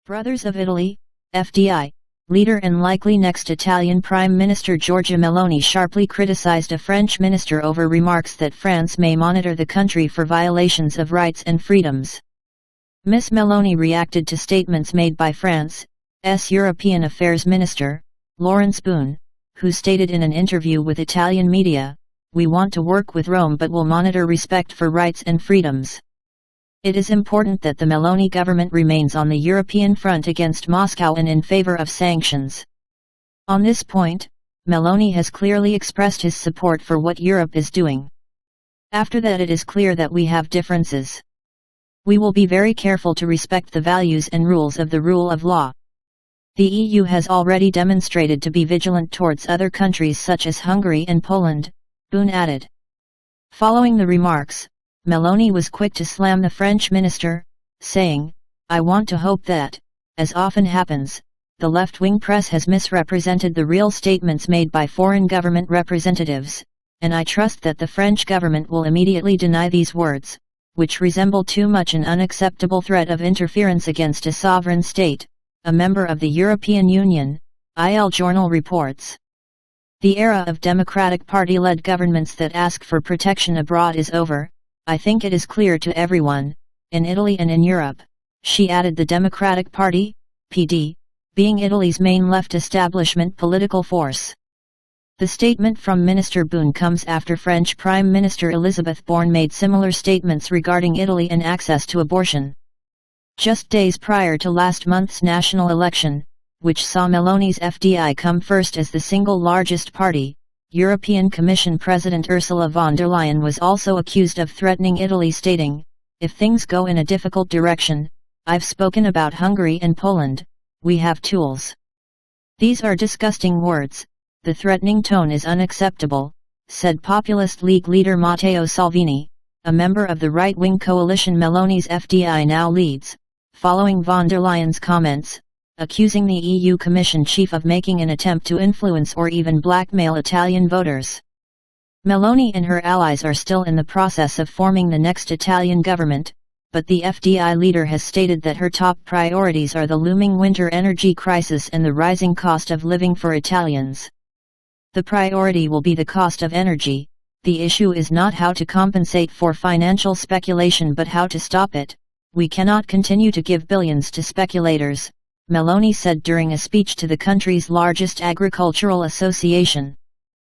Brothers of Italy, FDI, leader and likely next Italian Prime Minister Giorgia Meloni sharply criticized a French minister over remarks that France may monitor the country for violations of rights and freedoms. Ms. Meloni reacted to statements made by France's European Affairs Minister, Laurence Boone, who stated in an interview with Italian media, "We want to work with Rome but will monitor respect for rights and freedoms. It is important that the Meloni government remains on the European front against Moscow and in favor of sanctions." On this point, Meloni has clearly expressed his support for what Europe is doing. After that, it is clear that we have differences. We will be very careful to respect the values and rules of the rule of law. The EU has already demonstrated to be vigilant towards other countries such as Hungary and Poland, Boone added. Following the remarks, Meloni was quick to slam the French minister, saying, "I want to hope that, as often happens, the left-wing press has misrepresented the real statements made by foreign government representatives, and I trust that the French government will immediately deny these words, which resemble too much an unacceptable threat of interference against a sovereign state, a member of the European Union," Il Giornal reports. The era of Democratic Party-led governments that ask for protection abroad is over. I think it is clear to everyone, in Italy and in Europe, she added. The Democratic Party, PD, being Italy's main left establishment political force. The statement from Minister Boone comes after French Prime Minister Elisabeth Borne made similar statements regarding Italy and access to abortion. Just days prior to last month's national election, which saw Meloni's FDI come first as the single largest party, European Commission President Ursula von der Leyen was also accused of threatening Italy, stating, "If things go in a difficult direction, I've spoken about Hungary and Poland, we have tools." "These are disgusting words, the threatening tone is unacceptable," said Populist League leader Matteo Salvini, a member of the right-wing coalition Meloni's FDI now leads, following von der Leyen's comments, accusing the EU Commission chief of making an attempt to influence or even blackmail Italian voters. Meloni and her allies are still in the process of forming the next Italian government, but the FDI leader has stated that her top priorities are the looming winter energy crisis and the rising cost of living for Italians. The priority will be the cost of energy. The issue is not how to compensate for financial speculation but how to stop it. We cannot continue to give billions to speculators, Meloni said during a speech to the country's largest agricultural association.